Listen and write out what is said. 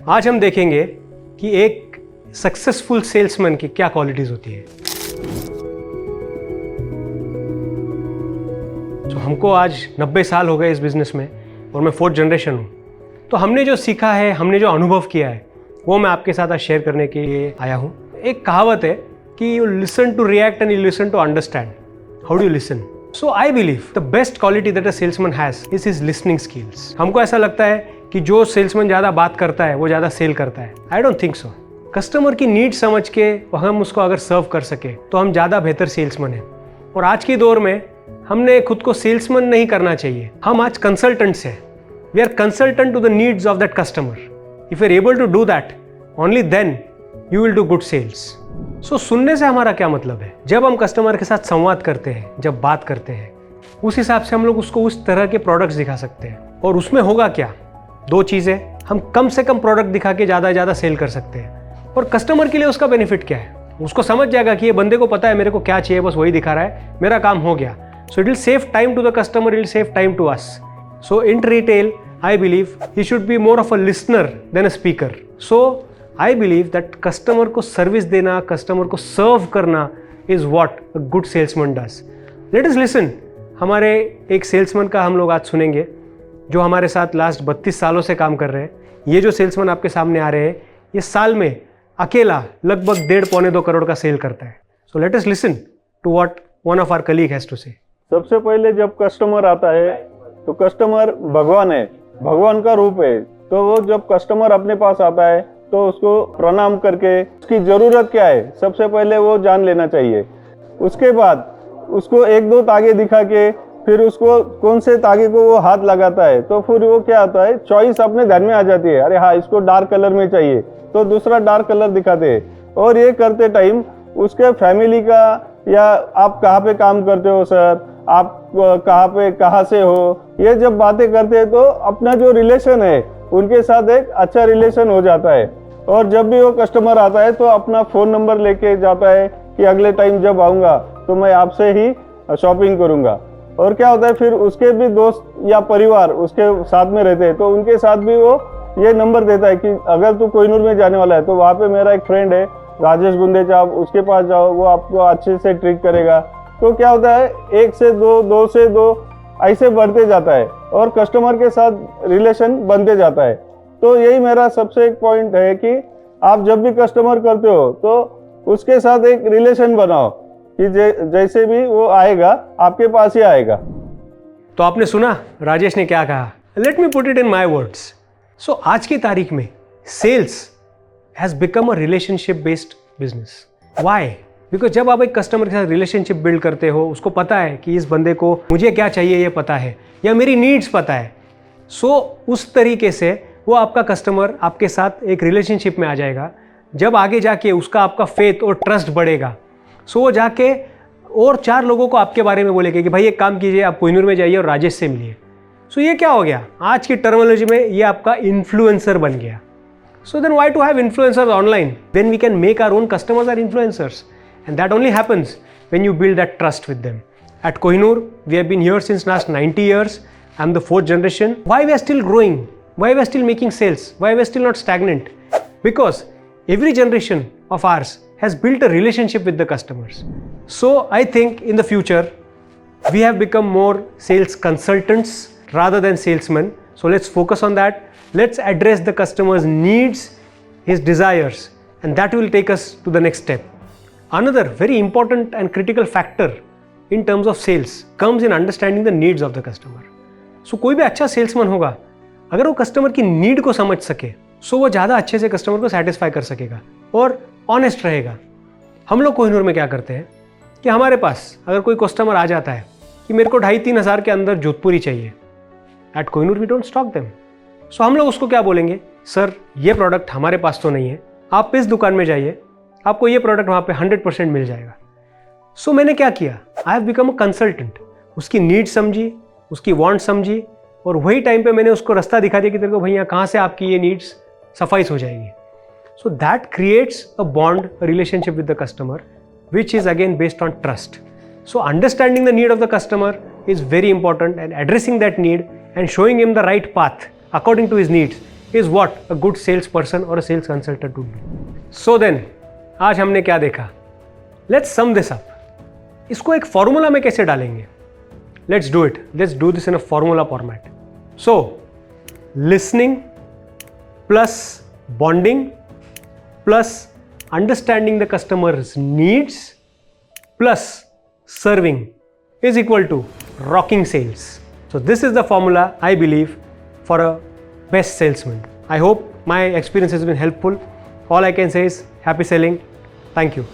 आज हम देखेंगे कि एक सक्सेसफुल सेल्समैन की क्या क्वालिटीज होती है। तो हमको आज 90 साल हो गए इस बिजनेस में और मैं 4th जनरेशन हूँ। तो हमने जो सीखा है, हमने जो अनुभव किया है, वो मैं आपके साथ आज शेयर करने के लिए आया हूँ। एक कहावत है कि you listen to react and you listen to understand. How do you listen? So I believe the best quality that a salesman has is his listening skills. हमको ऐसा लगता है कि जो सेल्समैन ज़्यादा बात करता है वो ज़्यादा सेल करता है। I don't think so. Customer की नीड समझ के हम उसको अगर सर्व कर सके तो हम ज़्यादा बेहतर सेल्समैन हैं। और आज के दौर में हमने खुद को सेल्समैन नहीं करना चाहिए, हम आज कंसल्टेंट्स हैं। We are consultant to the needs of that customer. If you are able to do that, only then you will do good sales. So सुनने से हमारा क्या मतलब है? जब हम कस्टमर के साथ संवाद करते हैं, जब बात करते हैं, उस हिसाब से हम लोग उसको उस तरह के प्रोडक्ट्स दिखा सकते हैं। और उसमें होगा क्या? 2 चीज़ें। हम कम से कम प्रोडक्ट दिखा के ज़्यादा सेल कर सकते हैं। और कस्टमर के लिए उसका बेनिफिट क्या है? उसको समझ जाएगा कि ये बंदे को पता है मेरे को क्या चाहिए, बस वही दिखा रहा है, मेरा काम हो गया। So it will save time to the customer, it will save time to us. So in retail I believe he should be more of a listener than a speaker. So I believe that customer को service देना, customer को सर्व करना is what a good salesman does. Let us listen. हमारे एक salesman का हम लोग आज सुनेंगे जो हमारे साथ लास्ट 32 सालों से काम कर रहे हैं। ये जो सेल्समैन आपके सामने आ रहे हैं, ये साल में अकेला लगभग 1.5-2 करोड़ का सेल करता है। So let us listen to what one of our colleague has to say. सबसे पहले जब कस्टमर आता है तो कस्टमर भगवान है, भगवान का रूप है। तो वो जब कस्टमर अपने पास आता है तो उसको प्रणाम करके उसकी ज़रूरत क्या है सबसे पहले वो जान लेना चाहिए। उसके बाद उसको 1-2 तागे दिखा के फिर उसको कौन से तागे को वो हाथ लगाता है तो फिर वो क्या आता है, चॉइस अपने ध्यान में आ जाती है। अरे हाँ, इसको डार्क कलर में चाहिए तो दूसरा डार्क कलर दिखाते हैं। और ये करते टाइम उसके फैमिली का, या आप कहाँ पे काम करते हो सर, आप कहाँ से हो, ये जब बातें करते हैं तो अपना जो रिलेशन है उनके साथ एक अच्छा रिलेशन हो जाता है। और जब भी वो कस्टमर आता है तो अपना फ़ोन नंबर लेके जाता है कि अगले टाइम जब आऊँगा तो मैं आपसे ही शॉपिंग करूँगा। और क्या होता है, फिर उसके भी दोस्त या परिवार उसके साथ में रहते हैं तो उनके साथ भी वो ये नंबर देता है कि अगर तू कोहिनूर में जाने वाला है तो वहाँ पे मेरा एक फ्रेंड है राजेश गुंदेचा, आप उसके पास जाओ, वो आपको अच्छे से ट्रीट करेगा। तो क्या होता है, 1 से 2, 2 से 2 ऐसे बढ़ते जाता है और कस्टमर के साथ रिलेशन बनते जाता है। तो यही मेरा सबसे एक पॉइंट है कि आप जब भी कस्टमर करते हो तो उसके साथ एक रिलेशन बनाओ कि जैसे भी वो आएगा आपके पास ही आएगा। तो आपने सुना राजेश ने क्या कहा। Let me put it in my words. So आज की तारीख में sales has become a relationship based business. Why? Because जब आप एक कस्टमर के साथ रिलेशनशिप बिल्ड करते हो, उसको पता है कि इस बंदे को मुझे क्या चाहिए ये पता है, या मेरी नीड्स पता है। सो उस तरीके से वो आपका कस्टमर आपके साथ एक रिलेशनशिप में आ जाएगा। जब आगे जाके उसका आपका फेथ और ट्रस्ट बढ़ेगा, सो वो जाके और 4 लोगों को आपके बारे में बोलेगा कि भाई एक काम कीजिए, आप कोहिनूर में जाइए और राजेश से मिलिए। सो ये क्या हो गया, आज की टर्मिनोलॉजी में ये आपका इन्फ्लुएंसर बन गया। So then why to have influencers online? Then we can make our own customers our influencers. And that only happens when you build that trust with them. At Kohinoor, we have been here since last 90 years. I'm the 4th generation. Why we are still growing? Why we are still making sales? Why we are still not stagnant? Because every generation of ours has built a relationship with the customers. So I think in the future, we have become more sales consultants rather than salesmen. So let's focus on that. Let's address the customer's needs, his desires, and that will take us to the next step. Another very important and critical factor in terms of sales comes in understanding the needs of the customer. So कोई भी अच्छा salesman होगा, अगर वो customer की need को समझ सके, सो वो ज़्यादा अच्छे से कस्टमर को सेटिस्फाई कर सकेगा और ऑनेस्ट रहेगा। हम लोग कोहिनूर में क्या करते हैं कि हमारे पास अगर कोई कस्टमर आ जाता है कि मेरे को 2,500-3 हज़ार के अंदर जोधपुरी चाहिए, at Kohinoor we don't stock them. So हम लोग उसको क्या बोलेंगे, सर ये प्रोडक्ट हमारे पास तो नहीं है, आप इस दुकान में जाइए, आपको ये प्रोडक्ट वहाँ पे 100% मिल जाएगा। सो मैंने क्या किया, I have become a consultant. उसकी नीड समझी, उसकी वांट समझी, और वही टाइम पे मैंने उसको रास्ता दिखा दिया कि तेरे को भैया कहाँ से आपकी ये नीड्स सफाइस हो जाएगी। So that creates a bond, a relationship with the customer, which is again based on trust. So understanding the need of the customer is very important, and addressing that need and showing him the right path according to his needs is what a good salesperson or a sales consultant would do. So then, आज हमने क्या देखा? Let's sum this up. इसको एक formula में कैसे डालेंगे? Let's do it. Let's do this in a formula format. So, listening plus bonding plus understanding the customer's needs plus serving is equal to rocking sales. So this is the formula I believe for a best salesman. I hope my experience has been helpful. All I can say is happy selling. Thank you.